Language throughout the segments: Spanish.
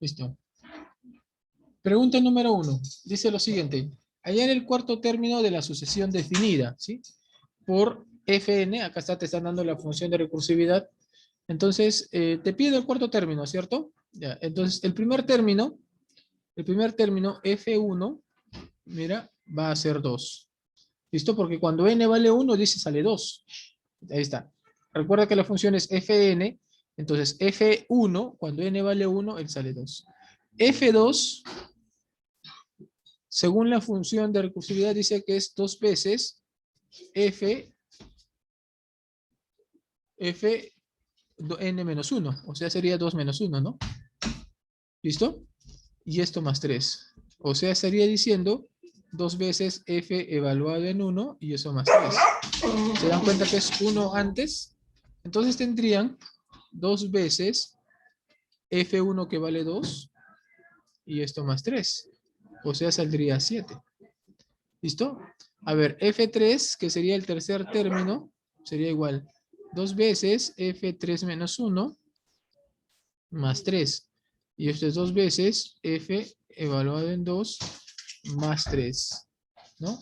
Listo. Pregunta número 1. Dice lo siguiente. Hallar el cuarto término de la sucesión definida, ¿sí? Por Fn, acá está, te están dando la función de recursividad. Entonces, te pide el cuarto término, ¿cierto? Ya, entonces, el primer término, F1, mira, va a ser 2. ¿Listo? Porque cuando n vale 1, dice sale 2. Ahí está. Recuerda que la función es Fn, entonces F1, cuando n vale 1, él sale 2. F2, según la función de recursividad, dice que es 2 veces F n menos 1. O sea, sería 2 menos 1, ¿no? ¿Listo? Y esto más 3. O sea, estaría diciendo 2 veces F evaluado en 1 y eso más 3. ¿Se dan cuenta que es 1 antes? Entonces tendrían 2 veces F1 que vale 2 y esto más 3. O sea, saldría 7. ¿Listo? A ver, F3, que sería el tercer término, sería igual 2 veces F3 menos 1 más 3. Y esto es 2 veces F evaluado en 2 más 3. ¿No?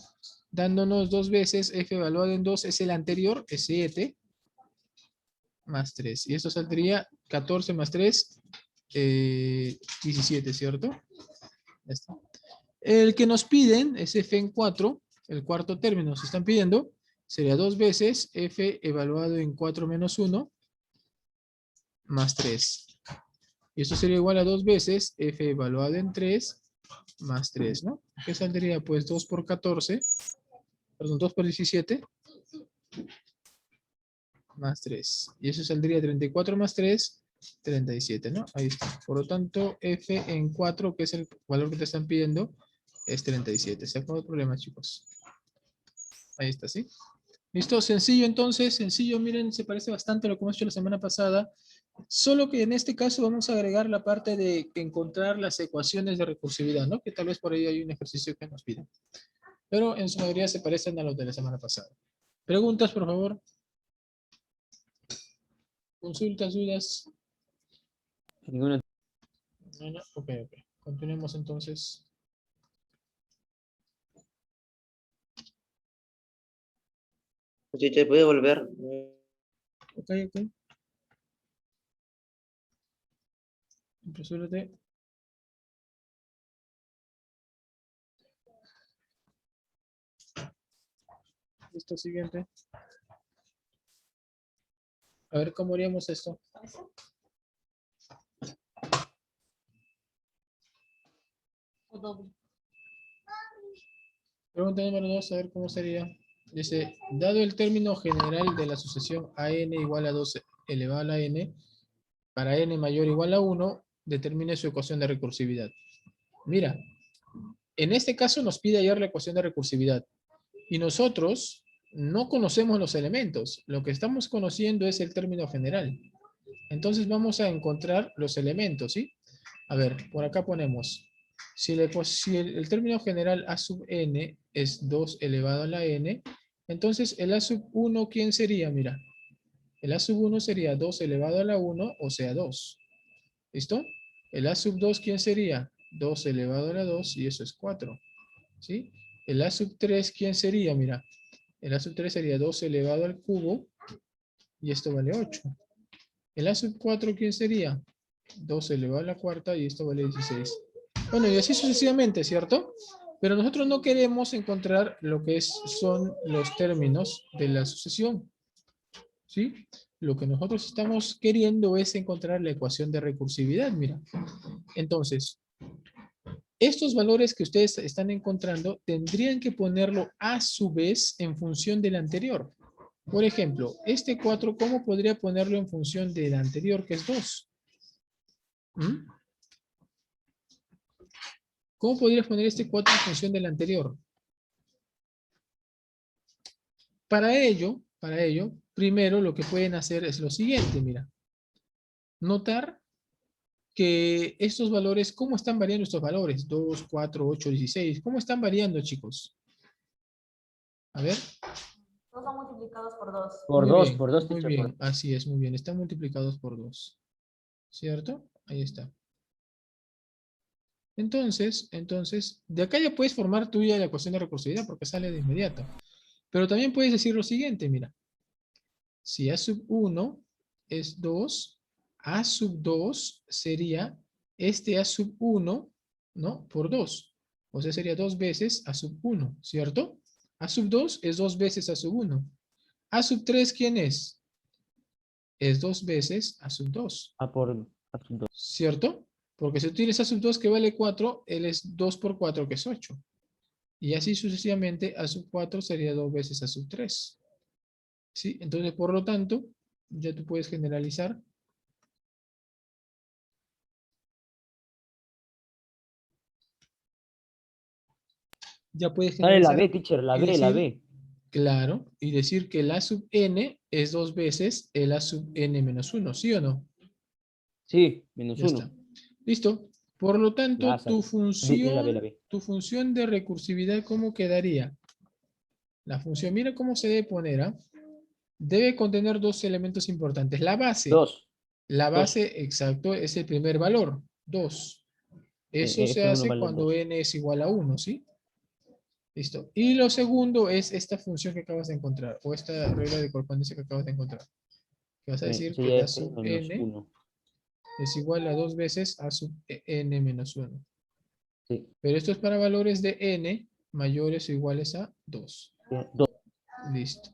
Dándonos 2 veces F evaluado en 2 es el anterior, es 7 más 3. Y esto saldría 14 más 3, 17, ¿cierto? Ya está. El que nos piden es F en 4, el cuarto término nos están pidiendo, sería 2 veces F evaluado en 4 menos 1 más 3. Y esto sería igual a 2 veces F evaluado en 3 más 3, ¿no? ¿Qué saldría? Pues 2 por 14, perdón, 2 por 17 más 3. Y eso saldría 34 más 3, 37, ¿no? Ahí está. Por lo tanto, F en 4, que es el valor que te están pidiendo, es 37. ¿Se acabó el problema, chicos? Ahí está, ¿sí? ¿Listo? Sencillo entonces, sencillo, miren, se parece bastante a lo que hemos hecho la semana pasada, solo que en este caso vamos a agregar la parte de encontrar las ecuaciones de recursividad, ¿no? Que tal vez por ahí hay un ejercicio que nos piden. Pero en su mayoría se parecen a los de la semana pasada. ¿Preguntas, por favor? ¿Consultas, dudas? Ninguna. No, no. Ok, ok. Continuemos entonces. Si te puede volver. Ok, ok. Apresúrate. Listo, siguiente. A ver cómo haríamos esto. Pregunta número 2, a ver cómo sería. Dice, dado el término general de la sucesión AN igual a 2 elevado a la n, para n mayor o igual a 1, determine su ecuación de recursividad. Mira, en este caso nos pide hallar la ecuación de recursividad. Y nosotros no conocemos los elementos. Lo que estamos conociendo es el término general. Entonces vamos a encontrar los elementos, ¿sí? A ver, por acá ponemos, si el término general A sub n es 2 elevado a la n, entonces el A sub 1, ¿quién sería? Mira, el A sub 1 sería 2 elevado a la 1, o sea 2. ¿Listo? El A sub 2, ¿quién sería? 2 elevado a la 2, y eso es 4. ¿Sí? El A sub 3, ¿quién sería? Mira, el A sub 3 sería 2 elevado al cubo, y esto vale 8. El A sub 4, ¿quién sería? 2 elevado a la cuarta y esto vale 16. Bueno, y así sucesivamente, ¿cierto? Pero nosotros no queremos encontrar lo que son los términos de la sucesión, ¿sí? Lo que nosotros estamos queriendo es encontrar la ecuación de recursividad, mira. Entonces, estos valores que ustedes están encontrando tendrían que ponerlo a su vez en función del anterior. Por ejemplo, este 4, ¿cómo podría ponerlo en función del anterior, que es 2? ¿Mm? ¿Cómo podrías poner este 4 en función del anterior? Para ello, primero lo que pueden hacer es lo siguiente, mira. Notar que estos valores, ¿cómo están variando estos valores? 2, 4, 8, 16. ¿Cómo están variando, chicos? A ver. Todos son multiplicados por 2. Por dos, Muy teacher, bien. Así es, muy bien. Están multiplicados por 2. ¿Cierto? Ahí está. Entonces, de acá ya puedes formar tuya la ecuación de recursividad porque sale de inmediato. Pero también puedes decir lo siguiente, mira. Si A sub 1 es 2, A sub 2 sería este A sub 1, ¿no? Por 2. O sea, sería 2 veces A sub 1, ¿cierto? A sub 2 es 2 veces A sub 1. A sub 3, ¿quién es? Es 2 veces A sub 2, A por A sub 2. ¿cierto? Porque si tú tienes A sub 2 que vale 4, él es 2 por 4 que es 8. Y así sucesivamente A sub 4 sería 2 veces A sub 3. ¿Sí? Entonces, por lo tanto, ya tú puedes generalizar. Ya puedes Dale la generalizar B, teacher, la y B, la decir, B. claro, y decir que el A sub n es 2 veces el A sub n menos 1, ¿sí o no? Sí, menos Ya está. 1. ¿Listo? Por lo Ya tanto, sale. La B, la B. tu función de recursividad, ¿cómo quedaría? La función, mira cómo se debe poner, ¿ah? Debe contener dos elementos importantes. La base, 2. exacto, es el primer valor, 2. Eso se F1 hace vale cuando 2. n es igual a 1, ¿sí? Listo. Y lo segundo es esta función que acabas de encontrar, o esta regla de correspondencia que acabas de encontrar. Que vas a decir que Sería la F sub menos n 1. es igual a 2 veces a sub n menos 1. Sí. Pero esto es para valores de n mayores o iguales a 2. 2. Listo.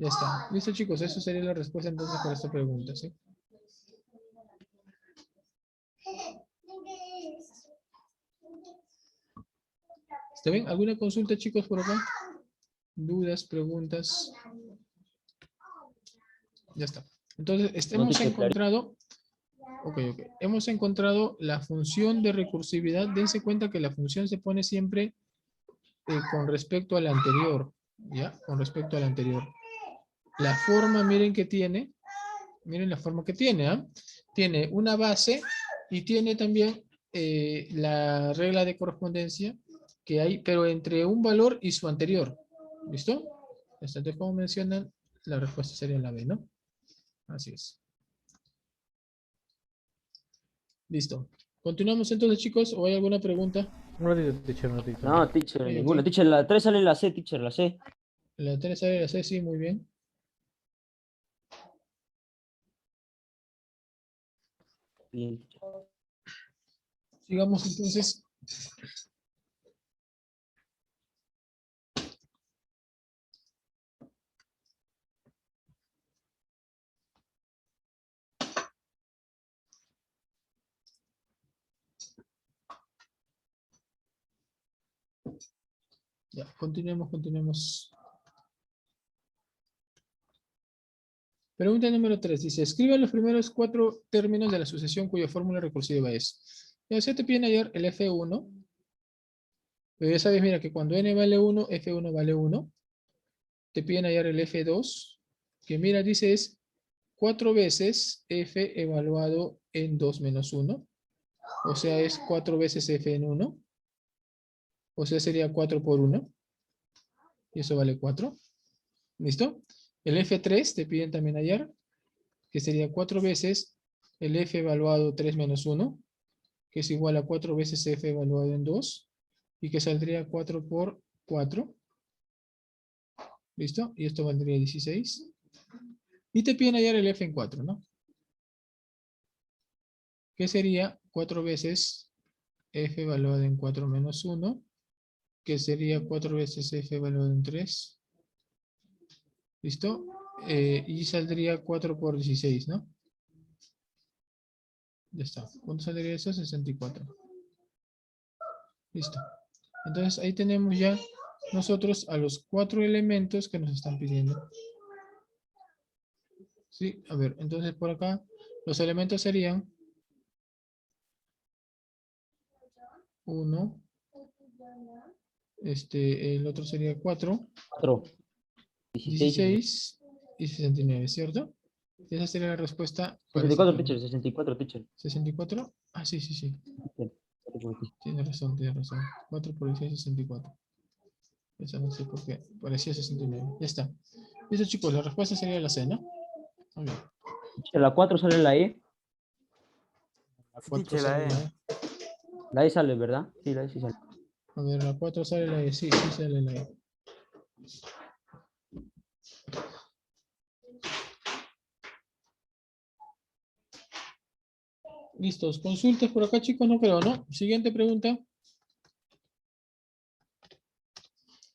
Ya está. Listo, chicos. Eso sería la respuesta entonces para esta pregunta, ¿sí? ¿Está bien? ¿Alguna consulta, chicos, por acá? ¿Dudas, preguntas? Ya está. Entonces, No, hemos teacher, claro. encontrado... Ok. Hemos encontrado la función de recursividad. Dense cuenta que la función se pone siempre con respecto a la anterior. ¿Ya? Con respecto a la anterior. La forma, miren que tiene. Miren la forma que tiene, ¿ah? Tiene una base y tiene también la regla de correspondencia que hay, pero entre un valor y su anterior. ¿Listo? Entonces, como mencionan, la respuesta sería la B, ¿no? Así es. Listo. ¿Continuamos entonces, chicos? ¿O hay alguna pregunta? Un ratito, teacher, un ratito. No, teacher, Ok, ninguna. ok. Teacher, la 3 sale la C, teacher, la C. La 3 sale la C, sí, muy bien. Bien, teacher. Sigamos entonces. Ya, continuemos. Pregunta número 3. Dice, escriba los primeros 4 términos de la sucesión cuya fórmula recursiva es. Ya se te pide hallar el F1. Pero ya sabes, mira, que cuando n vale 1, F1 vale 1. Te piden hallar el F2, que mira, dice es 4 veces F evaluado en 2 menos 1. O sea, es 4 veces F en 1. O sea, sería 4 por 1. Y eso vale 4. ¿Listo? El F3 te piden también hallar, que sería 4 veces el F evaluado 3 menos 1, que es igual a 4 veces F evaluado en 2, y que saldría 4 por 4. ¿Listo? Y esto valdría 16. Y te piden hallar el F en 4, ¿no? Que sería 4 veces F evaluado en 4 menos 1, que sería 4 veces F evaluado en 3. ¿Listo? Y saldría 4 por 16, ¿no? Ya está. ¿Cuánto saldría eso? 64. Listo. Entonces ahí tenemos ya nosotros a los 4 elementos que nos están pidiendo. Sí, a ver, entonces por acá los elementos serían 1, el otro sería 4, 4. 16. 16 y 69, ¿cierto? Esa sería la respuesta para esta 64, pregunta. teacher, 64, teacher. 64. Ah, sí. Teacher, 4 por aquí. Tienes razón. 4 por 16, 64. Eso no sé por qué. Parecía 69. Ya está. Listo, chicos. La respuesta sería la C, ¿no? Muy bien. Teacher, la 4 sale la E. La Sí, 4 teacher, la sale E. la E. La E sale, ¿verdad? Sí, la E sí sale. A ver, la 4 sale la E. Sí, sí sale la E. Listos. Consultas por acá, chicos, no creo, ¿no? Siguiente pregunta.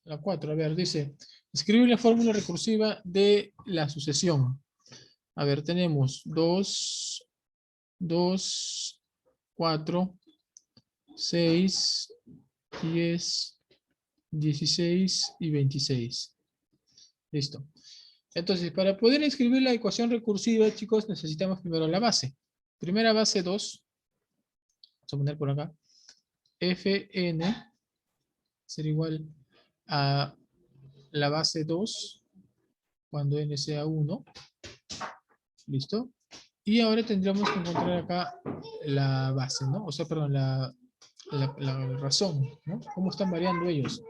La 4, a ver, dice, escribe la fórmula recursiva de la sucesión. A ver, tenemos 2, 2, 4, 6, 10, 16 y 26. Listo. Entonces, para poder escribir la ecuación recursiva, chicos, necesitamos primero la base. Primera base 2. Vamos a poner por acá. Fn será igual a la base 2 cuando n sea 1. ¿Listo? Y ahora tendríamos que encontrar acá la base, ¿no? O sea, perdón, la razón, ¿no? ¿Cómo están variando ellos?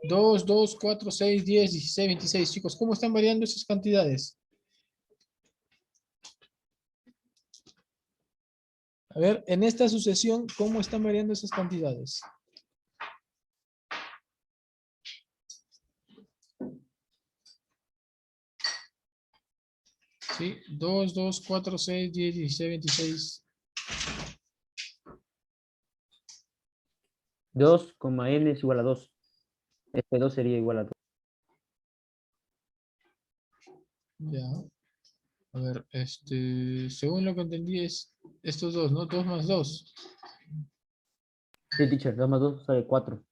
2, 2, 4, 6, 10, 16, 26. Chicos, ¿cómo están variando esas cantidades? A ver, en esta sucesión, ¿cómo están variando esas cantidades? ¿Sí? 2, 2, 4, 6, 10, 16, 26. 2, n es igual a 2. F2 sería igual a 2. Ya. A ver, según lo que entendí es estos dos, ¿no? 2 más 2. Sí, teacher, 2 más 2 sale 4.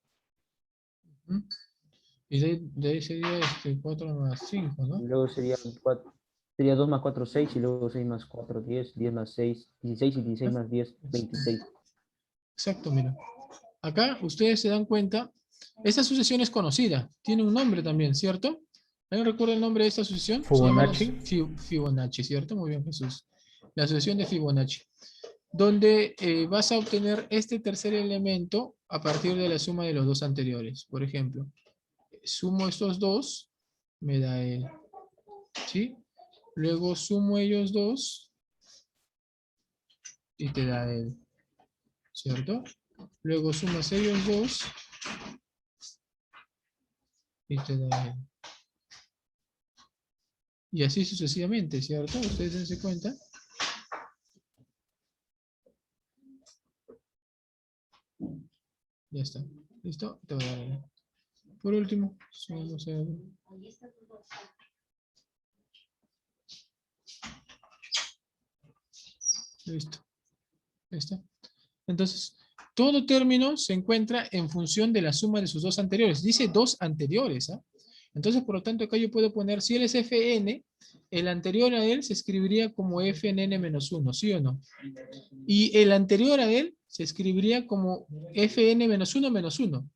Y de ahí sería 4 más 5, ¿no? Y luego sería 4. Sería 2 más 4, 6. Y luego 6 más 4, 10. 10 más 6, 16. Y 16 más 10, 26. Exacto, mira. Acá ustedes se dan cuenta, esta sucesión es conocida, tiene un nombre también, ¿cierto? ¿Alguien recuerda el nombre de esta sucesión? Se llama Fibonacci, ¿cierto? Muy bien, Jesús. La sucesión de Fibonacci, donde vas a obtener este tercer elemento a partir de la suma de los dos anteriores. Por ejemplo, sumo estos dos, me da el, ¿sí? Luego sumo ellos dos y te da el, ¿cierto? Luego sumas ellos dos y te da el. Y así sucesivamente, ¿cierto? Ustedes dense cuenta. Ya está. ¿Listo? Te voy a dar el. Por último, sumamos el. Listo. ¿Listo? Entonces, todo término se encuentra en función de la suma de sus dos anteriores. Dice dos anteriores, ¿ah? Entonces, por lo tanto, acá yo puedo poner, si él es Fn, el anterior a él se escribiría como Fnn menos 1, ¿sí o no? Y el anterior a él se escribiría como Fn menos 1 menos 1.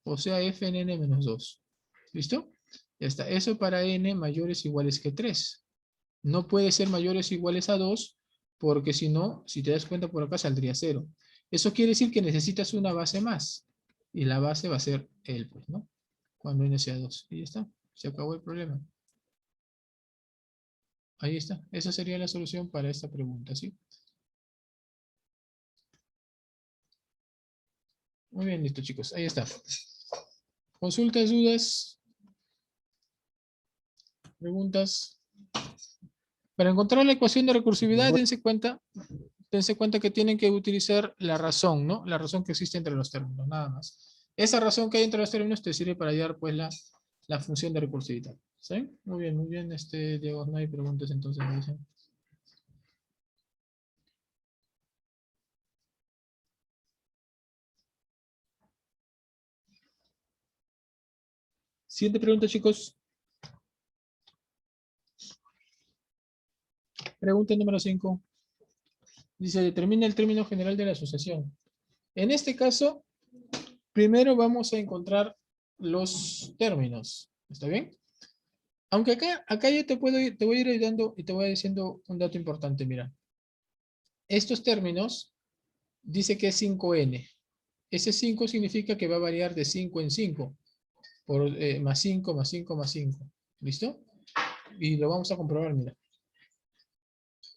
O sea, Fnn menos 2. ¿Listo? Ya está. Eso para n mayores o iguales que 3. No puede ser mayores o iguales a 2, porque si no, si te das cuenta por acá saldría 0. Eso quiere decir que necesitas una base más. Y la base va a ser él, pues, ¿no? Cuando n sea 2. Y ya está. Se acabó el problema. Ahí está. Esa sería la solución para esta pregunta, ¿sí? Muy bien, listo, chicos. Ahí está. Consultas, dudas, preguntas. Para encontrar la ecuación de recursividad, dense cuenta que tienen que utilizar la razón, ¿no? La razón que existe entre los términos, nada más. Esa razón que hay entre los términos te sirve para hallar, pues, la función de recursividad. ¿Sí? Muy bien, Diego, no hay preguntas, entonces me dicen. Siguiente pregunta, chicos. Pregunta número 5. Dice, determina el término general de la asociación. En este caso, primero vamos a encontrar los términos. ¿Está bien? Aunque acá yo te voy a ir ayudando y te voy diciendo un dato importante. Mira, estos términos dice que es 5n. Ese 5 significa que va a variar de 5 en 5. por más 5, más 5, más 5. ¿Listo? Y lo vamos a comprobar, mira.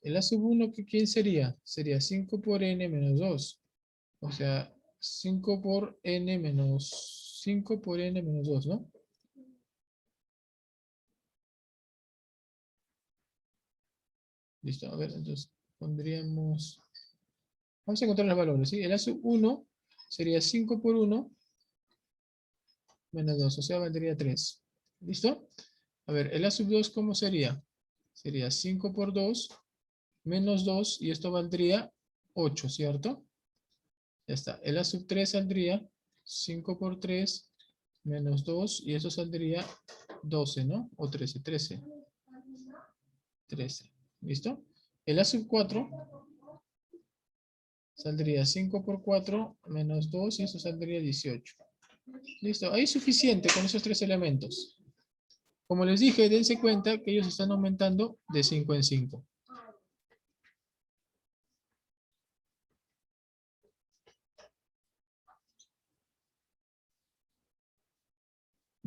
El A sub 1, ¿quién sería? Sería 5 por n menos 2. O sea, 5 por n menos 5 por n menos 2, ¿no? Listo, a ver, entonces pondríamos... Vamos a encontrar los valores, ¿sí? El A sub 1 sería 5 por 1 menos 2, o sea, valdría 3. ¿Listo? A ver, el A sub 2, ¿cómo sería? Sería 5 por 2 menos 2, y esto valdría 8, ¿cierto? Ya está. El A sub 3 saldría 5 por 3 menos 2, y eso saldría 12, ¿no? O 13, 13. 13. ¿Listo? El A sub 4 saldría 5 por 4 menos 2, y eso saldría 18. Listo. Ahí es suficiente con esos tres elementos. Como les dije, dense cuenta que ellos están aumentando de 5 en 5.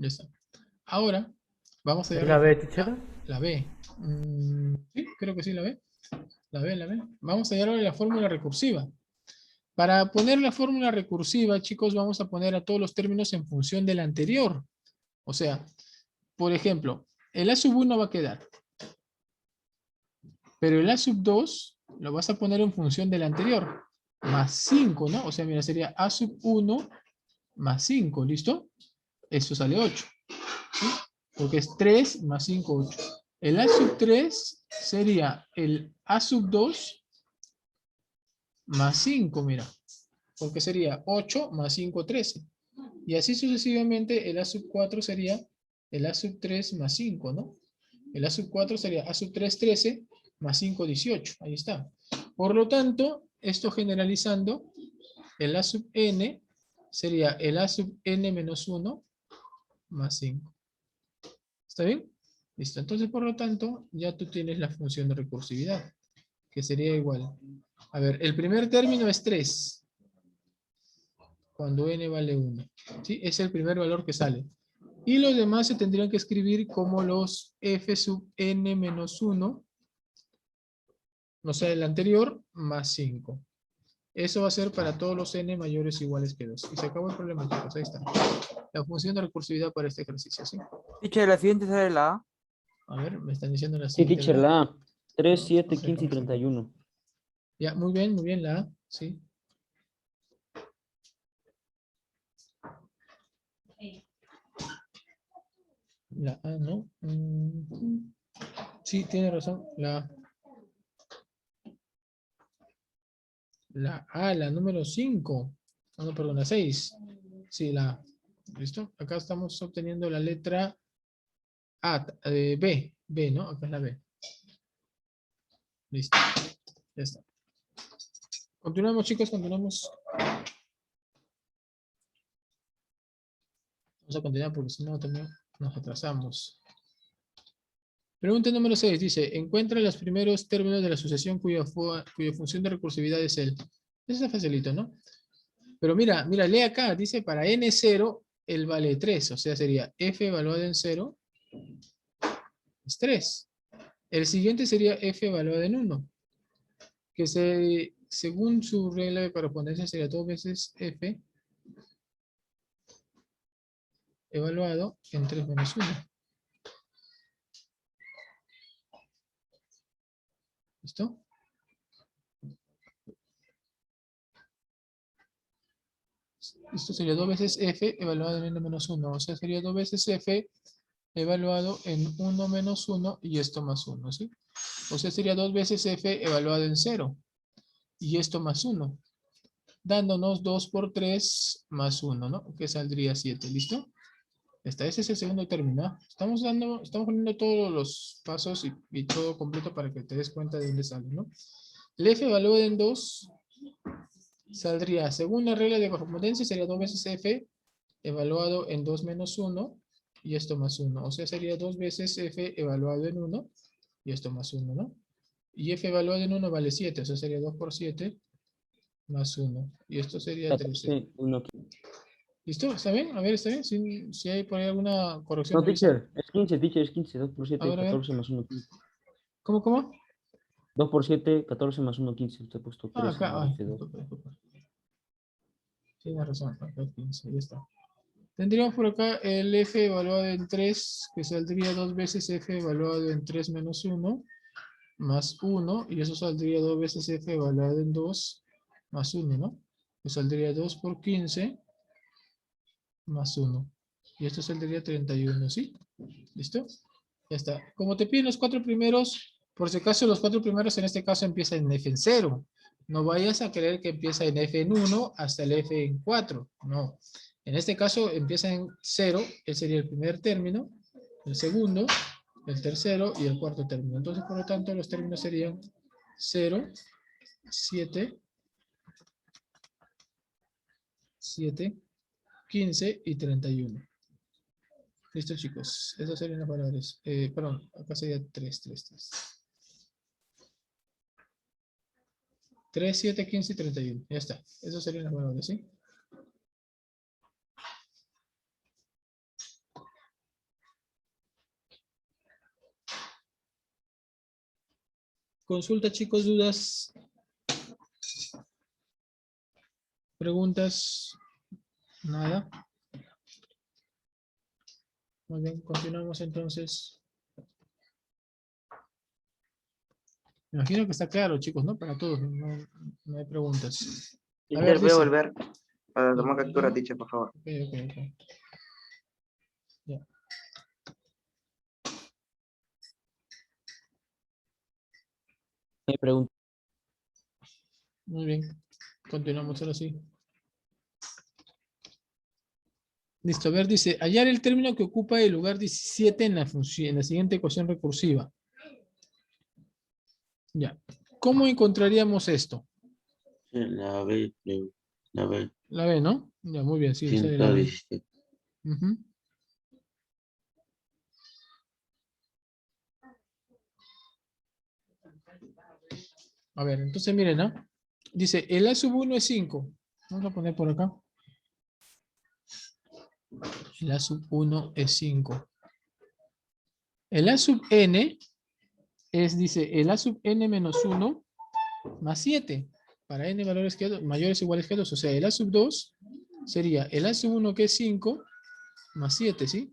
Ya está. Ahora, vamos a ¿Es hallar la B, teacher? la B. Sí, creo que sí, la B. La B, la B. Vamos a hallar ahora la fórmula recursiva. Para poner la fórmula recursiva, chicos, vamos a poner a todos los términos en función del anterior. O sea, por ejemplo, el A sub 1 va a quedar. Pero el A sub 2 lo vas a poner en función del anterior. Más 5, ¿no? O sea, mira, sería A sub 1 más 5, ¿listo? Eso sale 8. ¿Sí? Porque es 3 más 5, 8. El A sub 3 sería el A sub 2 más 5, mira. Porque sería 8 más 5, 13. Y así sucesivamente el A sub 4 sería el A sub 3 más 5, ¿no? El A sub 4 sería A sub 3, 13 más 5, 18. Ahí está. Por lo tanto, esto generalizando, el A sub n sería el A sub n menos 1 más 5. ¿Está bien? Listo. Entonces, por lo tanto, ya tú tienes la función de recursividad, que sería igual. A ver, el primer término es 3. Cuando n vale 1. ¿Sí? Es el primer valor que sale. Y los demás se tendrían que escribir como los f sub n menos 1, no sea el anterior, más 5. Eso va a ser para todos los n mayores o iguales que 2. Y se acabó el problema, chicos. Ahí está. La función de recursividad para este ejercicio, ¿sí? Teacher, la siguiente sale la A. A ver, me están diciendo la Sí, siguiente. teacher, ¿Verdad? la A. 3, Vamos 7, a ver, 15 y vamos a ver. 31. Ya, muy bien, la A, sí. La A, ¿no? Sí, tiene razón, la A. La A, la número 5. No, perdón, la 6. Sí, la A. ¿Listo? Acá estamos obteniendo la letra A, B. B, ¿no? Acá es la B. Listo. Ya está. Continuamos, chicos, continuamos. Vamos a continuar porque si no también nos atrasamos. Pregunta número 6. Dice, encuentra los primeros términos de la sucesión cuya función de recursividad es el. Eso está facilito, ¿no? Pero mira, lee acá. Dice, para n0, el vale 3. O sea, sería f evaluado en 0 es 3. El siguiente sería f evaluado en 1. Que según su regla de correspondencia sería 2 veces f evaluado en 3 menos 1. ¿Listo? Esto sería 2 veces f evaluado en n menos 1. O sea, sería 2 veces f evaluado en 1 menos 1 y esto más 1, ¿sí? O sea, sería 2 veces f evaluado en 0 y esto más 1. Dándonos 2 por 3 más 1, ¿no? Que saldría 7, ¿listo? Ese es el segundo término, ¿no? Estamos poniendo todos los pasos y todo completo para que te des cuenta de dónde sale, ¿no? El f evaluado en 2 saldría, según la regla de correspondencia, sería 2 veces f evaluado en 2 menos 1 y esto más 1. O sea, sería 2 veces f evaluado en 1 y esto más 1, ¿no? Y f evaluado en 1 vale 7, o sea, sería 2 por 7 más 1. Y esto sería 13. 14, 1. ¿Listo? ¿Está bien? A ver, ¿está bien? Si hay por ahí alguna corrección. No, revisa. teacher, es 15, teacher, es 15. 2 por 7, A ver. 14 más 1, 15. ¿Cómo? 2 por 7, 14 más 1, 15. Usted ha puesto Ah, 3 en acá. lugar Ay, de 2. disculpa. Tiene razón. Acá 15, ya está. Tendríamos por acá el f evaluado en 3, que saldría 2 veces f evaluado en 3 menos 1, más 1, y eso saldría 2 veces f evaluado en 2, más 1, ¿no? Que saldría 2 por 15, más 1. Y esto saldría 31, ¿sí? ¿Listo? Ya está. Como te piden los 4 primeros, por si acaso los 4 primeros en este caso empiezan en f en 0. No vayas a creer que empieza en f en 1 hasta el f en 4. No. En este caso empieza en 0, él sería el primer término, el segundo, el tercero y el cuarto término. Entonces, por lo tanto, los términos serían 0, 7, 15 y 31. Listo, chicos. Esas serían las palabras. Perdón, acá sería 3. 3, 7, 15 y 31. Ya está. Esas serían las palabras, ¿sí? Consulta, chicos, dudas. Preguntas. Nada. Muy bien, continuamos entonces. Me imagino que está claro, chicos, ¿no? Para todos, no hay preguntas. A ver, Teacher, voy a dice. volver para Ya, tomar captura, ¿no? teacher, por favor. Ok. Ya. Me pregunto. Muy bien. Continuamos ahora sí. Listo, a ver, dice, hallar el término que ocupa el lugar 17 en la función, en la siguiente ecuación recursiva. Ya. ¿Cómo encontraríamos esto? La B, creo. La B, La B, ¿no? Ya, muy bien, sí, esa es la B. 117. Ujú. A ver, entonces miren, ¿no? Dice, el A sub 1 es 5. Vamos a poner por acá. El A sub 1 es 5. El A sub n es, dice, el A sub n menos 1 más 7. Para n valores mayores o iguales que 2. O sea, el A sub 2 sería el A sub 1 que es 5 más 7, ¿sí?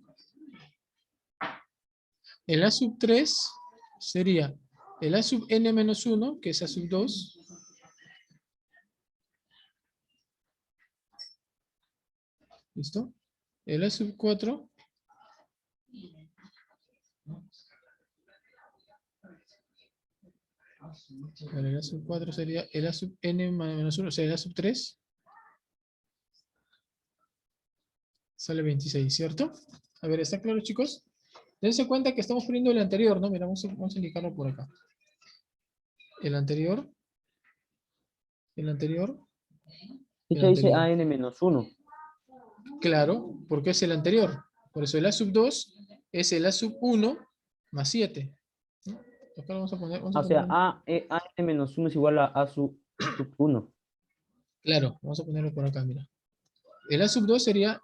El A sub 3 sería el A sub n menos 1, que es A sub 2. ¿Listo? El A sub 4. El A sub 4 sería el A sub n menos 1, o sea, el A sub 3. Sale 26, ¿cierto? A ver, ¿está claro, chicos? Dense cuenta que estamos poniendo el anterior, ¿no? Mira, vamos a indicarlo por acá. El anterior. El anterior. El Teacher dice anterior. AN menos 1. Claro, porque es el anterior. Por eso el A sub 2 es el A sub 1 más 7. ¿No? Acá lo vamos a poner. O sea, AN menos 1 es igual a A sub 1. Claro, vamos a ponerlo por acá, mira. El A sub 2 sería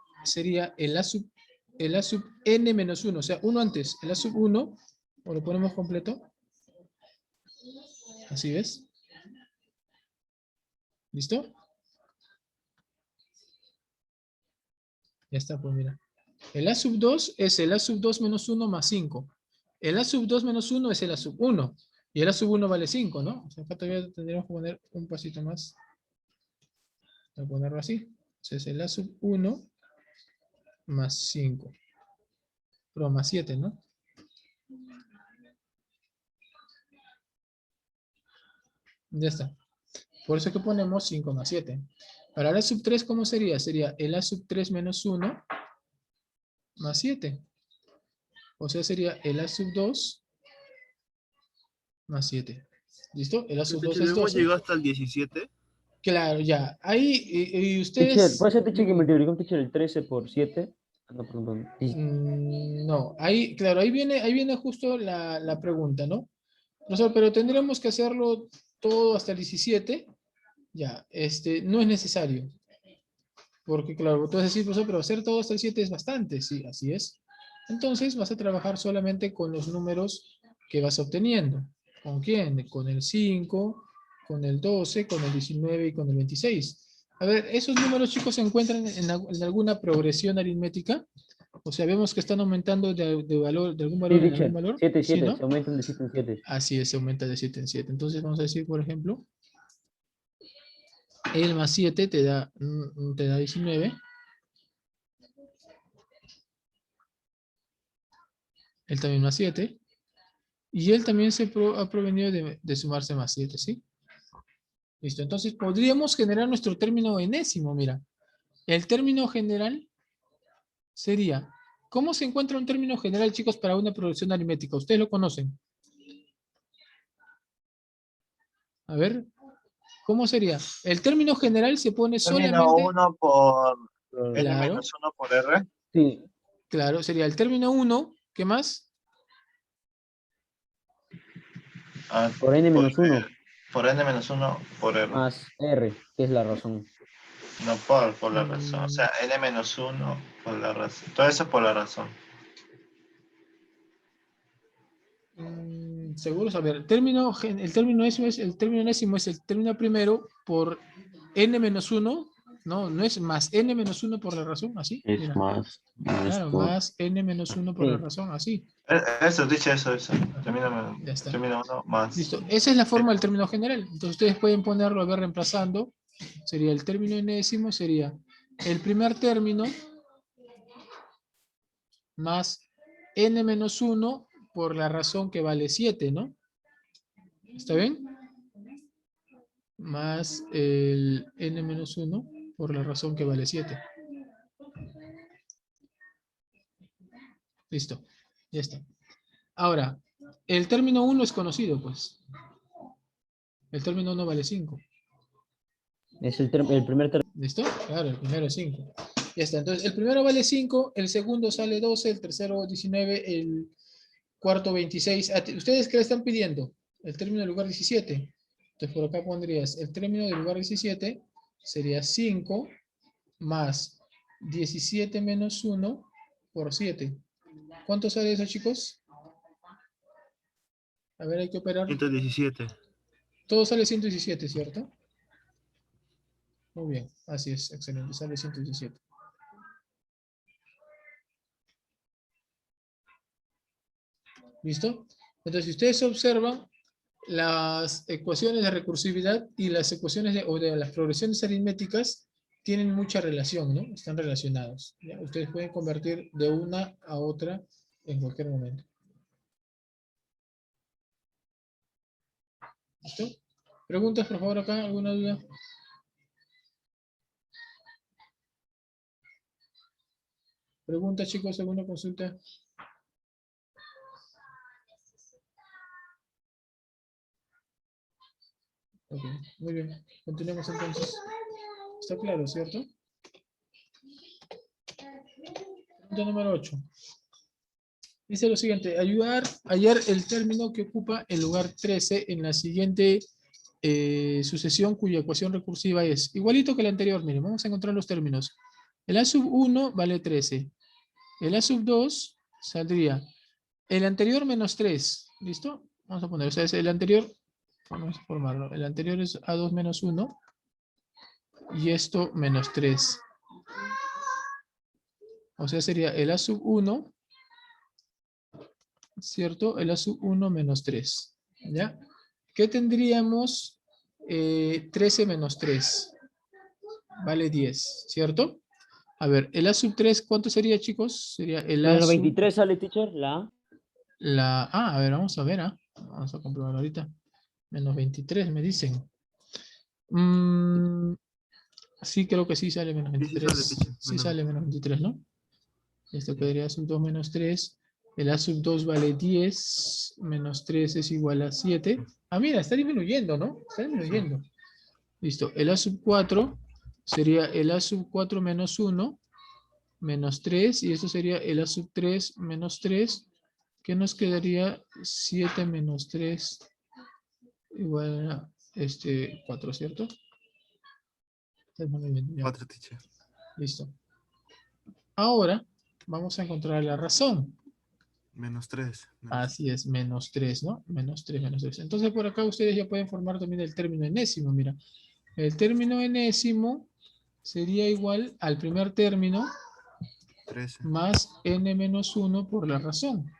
el A sub n menos 1, o sea, 1 antes. El A sub 1, o lo ponemos completo. Así ves. ¿Listo? Ya está, pues mira. El A sub 2 es el A sub 2 menos 1 más 5. El A sub 2 menos 1 es el A sub 1. Y el A sub 1 vale 5, ¿no? O sea, acá todavía tendríamos que poner un pasito más. Voy a ponerlo así. Entonces el A sub 1 más 5. Pero más 7, ¿no? Ya está. Por eso que ponemos 5 más 7. Para el A sub 3, ¿cómo sería? Sería el A sub 3 menos 1 más 7. O sea, sería el A sub 2 más 7. ¿Listo? El A sub 2 Teacher, es ¿no hemos 12. llegado hasta el 17? Claro, ya. Ahí, y Teacher, ustedes... ¿puede ser, teacher, que multiplicamos, teacher, el 13 por 7? Ah, no, perdón. No, ahí, claro, ahí viene justo la pregunta, ¿no? Profesor, pero tendremos que hacerlo todo hasta el 17. Ya, no es necesario. Porque claro, tú vas a decir, profesor, pero hacer todo hasta el 7 es bastante. Sí, así es. Entonces vas a trabajar solamente con los números que vas obteniendo. ¿Con quién? Con el 5, con el 12, con el 19 y con el 26. A ver, ¿esos números, chicos, se encuentran en alguna progresión aritmética? O sea, vemos que están aumentando de valor, de algún Sí, valor en algún teacher. valor. 7, ¿Sí, 7. no? Se aumentan de 7 en 7. Así es, se aumenta de 7 en 7. Entonces vamos a decir, por ejemplo, el más 7 te da 19. Él también más 7. Y él también ha provenido de sumarse más 7, ¿sí? Listo. Entonces podríamos generar nuestro término enésimo, mira. El término general sería, ¿cómo se encuentra un término general, chicos, para una progresión aritmética? ¿Ustedes lo conocen? A ver, ¿cómo sería? El término general se pone Término solamente, 1 por n claro, menos 1 por r. Sí, claro, sería el término 1, ¿qué más? Ah, por n menos 1 por n menos 1 por r. más r, que es la razón. No por la razón. O sea, n menos 1 por la razón. Todo eso por la razón. Seguros, a ver, el término enésimo es el término primero por n menos 1, no es más n menos 1 por la razón, así, Es mira, más claro, por más n menos 1 por la Sí. razón, así, Eso, dice eso. ya está. Término 1 más. Listo, esa es la forma del término general, entonces ustedes pueden ponerlo, a ver, reemplazando, sería el término enésimo, sería el primer término más n menos 1 por la razón que vale 7, ¿no? ¿Está bien? Más el n menos 1 por la razón que vale 7. Listo, ya está. Ahora, el término 1 es conocido, pues. El término 1 vale 5. Es el primer término. ¿Listo? Claro, el primero es 5. Ya está, entonces el primero vale 5, el segundo sale 12, el tercero 19, el cuarto 26. ¿Ustedes qué le están pidiendo? El término del lugar 17. Entonces por acá pondrías el término del lugar 17 sería 5 más 17 menos 1 por 7. ¿Cuánto sale eso, chicos? A ver, hay que operar. 117. Todo sale 117, ¿cierto? Muy bien, así es, excelente, sale 117. ¿Listo? Entonces, si ustedes observan, las ecuaciones de recursividad y las ecuaciones o de las progresiones aritméticas tienen mucha relación, ¿no? Están relacionados. ¿Ya? Ustedes pueden convertir de una a otra en cualquier momento. ¿Listo? ¿Preguntas, por favor, acá? ¿Alguna duda? ¿Preguntas, chicos? ¿Alguna consulta? Ok, muy bien. Continuemos entonces. ¿Está claro, cierto? Punto número 8. Dice lo siguiente, hallar el término que ocupa el lugar 13 en la siguiente sucesión cuya ecuación recursiva es igualito que la anterior. Miren, vamos a encontrar los términos. El A sub 1 vale 13. El A sub 2 saldría el anterior menos 3. ¿Listo? Vamos a poner, o sea, es el anterior, vamos a formarlo. El anterior es A2 menos 1 y esto menos 3. O sea, sería el A sub 1, ¿cierto? El A sub 1 menos 3. ¿Ya? ¿Qué tendríamos? 13 menos 3. Vale 10, ¿cierto? A ver, el A sub 3, ¿cuánto sería, chicos? Sería el A Menos sub... 23 sale, teacher, la A. A ver, vamos a ver, ¿ah? Vamos a comprobar ahorita. Menos 23, me dicen. Sí, creo que sí sale menos 23. Sí sale menos 23, ¿no? Esto quedaría A sub 2 menos 3. El A sub 2 vale 10. Menos 3 es igual a 7. Ah, mira, está disminuyendo, ¿no? Está disminuyendo. Listo. El A sub 4 sería el A sub 4 menos 1. Menos 3. Y esto sería el A sub 3 menos 3. ¿Qué nos quedaría? 7 menos 3 igual a 4, ¿cierto? Está disminuyendo ya. 4, teacher. Listo. Ahora vamos a encontrar la razón. -3. Así es, -3, ¿no? -3, -3. Entonces por acá ustedes ya pueden formar también el término enésimo. Mira, el término enésimo sería igual al primer término 13. más n-1 por la razón.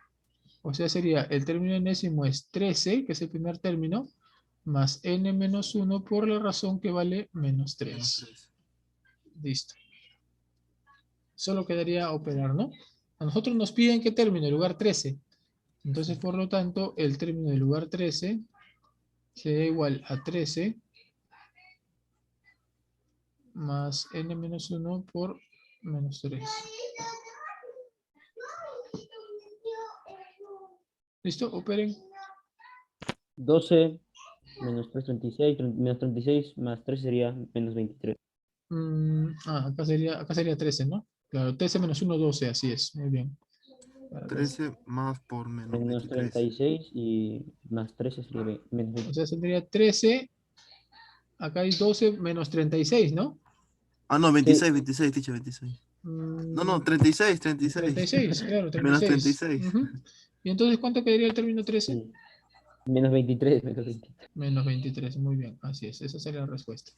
O sea, sería el término enésimo es 13, que es el primer término, más n-1 por la razón que vale -3. -3. Listo. Solo quedaría operar, ¿no? A nosotros nos piden qué término, el lugar 13. Entonces, por lo tanto, el término del lugar 13 sería igual a 13 más n-1 por -3. ¿Listo? Operen. 12 menos 3, 36, menos 36 más 3 sería menos 23. Acá sería 13, ¿no? Claro, 13 menos 1, 12, así es. Muy bien. 13 más por menos Menos 23. 36 y más 13 sería menos O 23. sea, sería 13. Acá hay 12 menos 36, ¿no? Ah, no, 26, 26, teacher, 26. No, no, 36, 36. 36, claro, Menos 36. 36. Ujú. ¿Y entonces cuánto quedaría el término 13? Sí. Menos 23, menos 23. Menos 23, muy bien, así es, esa sería la respuesta.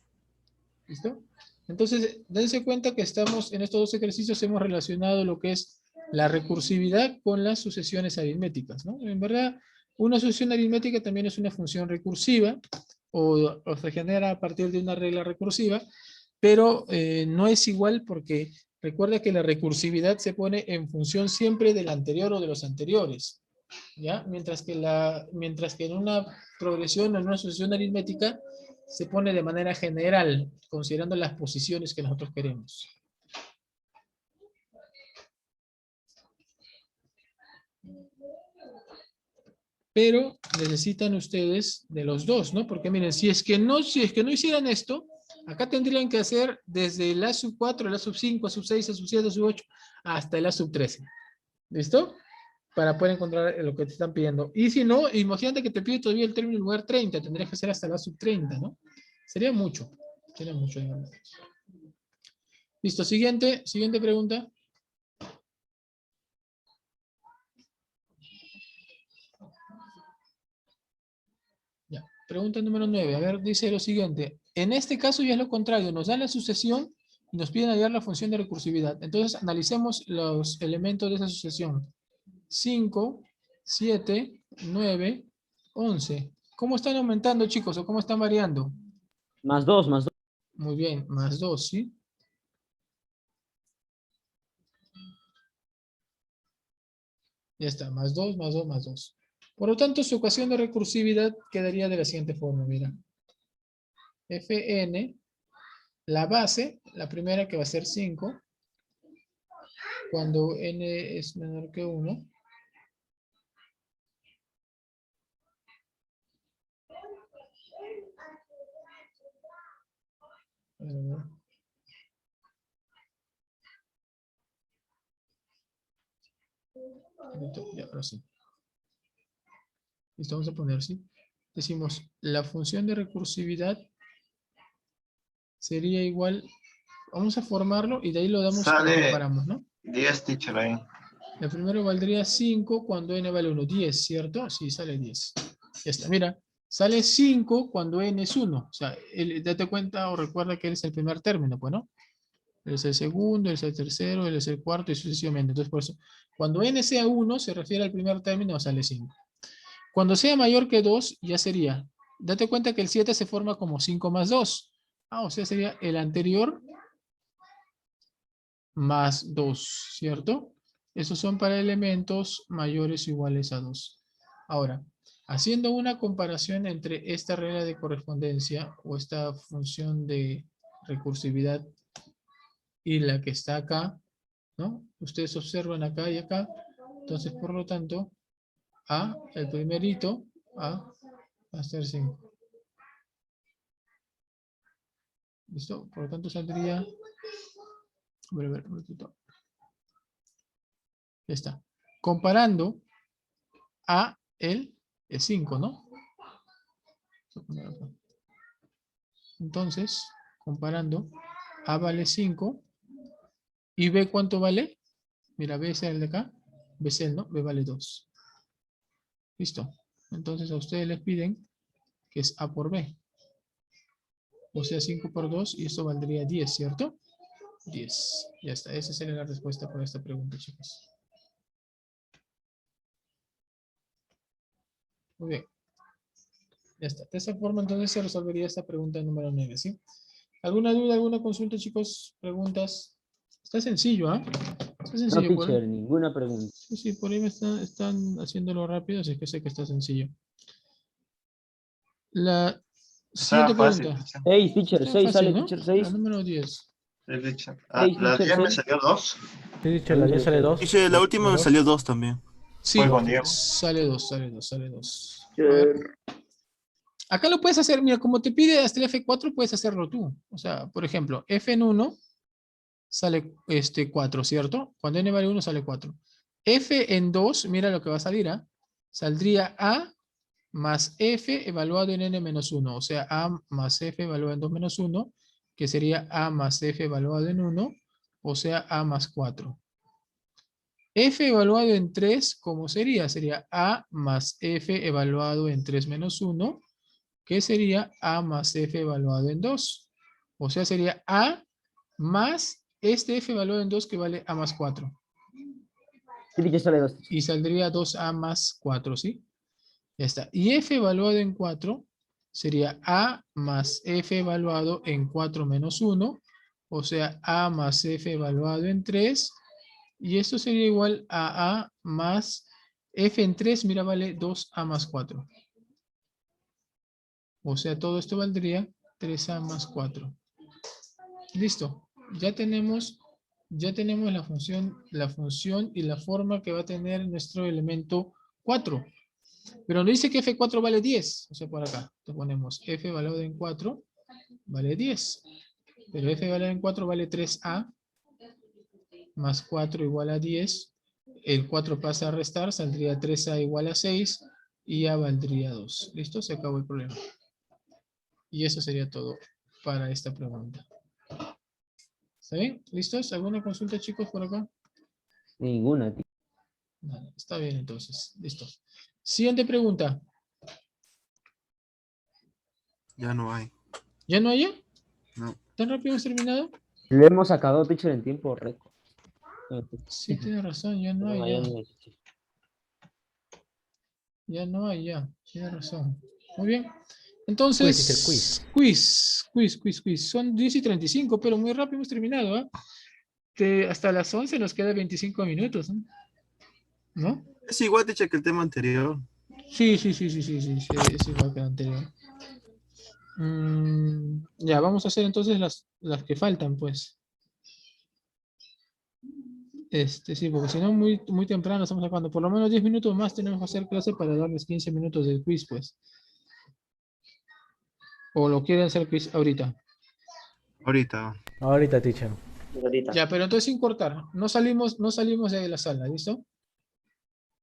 ¿Listo? Entonces, dense cuenta que estamos en estos dos ejercicios, hemos relacionado lo que es la recursividad con las sucesiones aritméticas, ¿no? En verdad, una sucesión aritmética también es una función recursiva, o se genera a partir de una regla recursiva, pero no es igual porque recuerda que la recursividad se pone en función siempre del anterior o de los anteriores, ¿ya? Mientras que en una progresión o en una sucesión aritmética se pone de manera general, considerando las posiciones que nosotros queremos. Pero necesitan ustedes de los dos, ¿no? Porque miren, si es que no hicieran esto, acá tendrían que hacer desde el A sub 4, el A sub 5, A sub 6, A sub 7, A sub 8, hasta el A sub 13. ¿Listo? Para poder encontrar lo que te están pidiendo. Y si no, imagínate que te pide todavía el término en lugar 30, tendrías que hacer hasta la sub 30, ¿no? Sería mucho, digamos. Listo, siguiente pregunta. Ya, pregunta número 9. A ver, dice lo siguiente. En este caso ya es lo contrario, nos dan la sucesión y nos piden hallar la función de recursividad. Entonces, analicemos los elementos de esa sucesión. 5, 7, 9, 11. ¿Cómo están aumentando, chicos? ¿O cómo están variando? Más 2, más 2. Muy bien, más 2, ¿sí? Ya está, más 2, más 2, más 2. Por lo tanto, su ecuación de recursividad quedaría de la siguiente forma, mira. Fn, la base, la primera que va a ser 5, cuando n es menor que 1. Ya, ahora sí. Listo, vamos a poner, ¿sí? Decimos, la función de recursividad sería igual, vamos a formarlo y de ahí lo damos y lo Sale comparamos, ¿no? 10, teacher, ahí. El primero valdría 5 cuando n vale 1, 10, ¿cierto? Sí, sale 10. Ya está, mira, sale 5 cuando n es 1. O sea, date cuenta o recuerda que él es el primer término, pues, ¿no? Él es el segundo, él es el tercero, él es el cuarto y sucesivamente. Entonces, por eso, cuando n sea 1, se refiere al primer término, sale 5. Cuando sea mayor que 2, ya sería, date cuenta que el 7 se forma como 5 más 2. O sea, sería el anterior más 2, ¿cierto? Esos son para elementos mayores o iguales a 2. Ahora, haciendo una comparación entre esta regla de correspondencia o esta función de recursividad y la que está acá, ¿no? Ustedes observan acá y acá. Entonces, por lo tanto, A, el primerito, A, va a ser 5. ¿Listo? Por lo tanto, saldría... A ver, un ratito. Ya está. Comparando A, el 5, ¿no? Entonces, comparando, A vale 5 ¿Y B cuánto vale? Mira, B es el de acá. B es el, ¿no? B vale 2. Listo. Entonces a ustedes les piden que es A por B. O sea, 5 por 2 y esto valdría 10, ¿cierto? 10. Ya está. Esa sería la respuesta para esta pregunta, chicos. Muy bien. Ya está. De esa forma, entonces, se resolvería esta pregunta número 9, ¿sí? ¿Alguna duda, alguna consulta, chicos? ¿Preguntas? Está sencillo, ¿ah? Está No, sencillo. Por ahí. teacher, ninguna pregunta. Sí, sí, por ahí me están haciéndolo rápido, así que sé que está sencillo. La Está siguiente fácil, pregunta. teacher. 6, teacher, Está 6, fácil, sale, ¿no? teacher, La 6. número 10. Sí, teacher. Seis, La teacher, 10 me seis. salió 2. Sí, teacher, la 10 sale 2. Teacher, la última me salió 2 también. Sí, Fue con Diego. sale 2, sale 2, sale 2. Teacher, Acá lo puedes hacer, mira, como te pide hasta el F4, puedes hacerlo tú. O sea, por ejemplo, F en 1 sale 4, ¿cierto? Cuando n vale 1 sale 4. F en 2, mira lo que va a salir, ¿ah? Saldría A más F evaluado en n menos 1. O sea, A más F evaluado en 2 menos 1, que sería A más F evaluado en 1, o sea, A más 4. F evaluado en 3, ¿cómo sería? Sería A más F evaluado en 3 menos 1, que sería A más F evaluado en 2. O sea, sería A más este F evaluado en 2 que vale A más 4. Sí, teacher, sale 2. Y saldría 2A más 4, ¿sí? Ya está. Y F evaluado en 4 sería A más F evaluado en 4 menos 1. O sea, A más F evaluado en 3. Y esto sería igual a A más F en 3, mira, vale 2A más 4. O sea, todo esto valdría 3A más 4. Listo. Ya tenemos la función y la forma que va a tener nuestro elemento 4. Pero no dice que F4 vale 10. O sea, por acá te ponemos F evaluado en 4 vale 10. Pero F evaluado en 4 vale 3A más 4 igual a 10. El 4 pasa a restar, saldría 3A igual a 6 y A valdría 2. ¿Listo? Se acabó el problema. Y eso sería todo para esta pregunta. ¿Está bien? ¿Listos? ¿Alguna consulta, chicos, por acá? Ninguna, teacher. Nada, está bien entonces. Listo. Siguiente pregunta. Ya no hay. ¿Ya no hay? No. ¿Tan rápido hemos terminado? Lo hemos acabado, teacher, en tiempo récord. Sí, tiene razón, ya no hay, No, ya. ya no hay, teacher. Ya no hay, ya. Tiene razón. Muy bien. Quiz, Entonces, teacher, quiz. quiz. Son 10:35, pero muy rápido hemos terminado, ¿ah? Hasta las 11 nos queda 25 minutos, ¿no? ¿No? Es igual, teacher, que el tema anterior. Sí, es igual que el anterior. Ya, vamos a hacer entonces las que faltan, pues. Sí, porque si no, muy temprano estamos acabando. Por lo menos 10 minutos más tenemos que hacer clase para darles 15 minutos del quiz, pues. ¿O lo quieren hacer quiz ahorita? Ahorita. Ahorita, teacher. ahorita. Ya, pero entonces sin cortar. No salimos de la sala, ¿listo?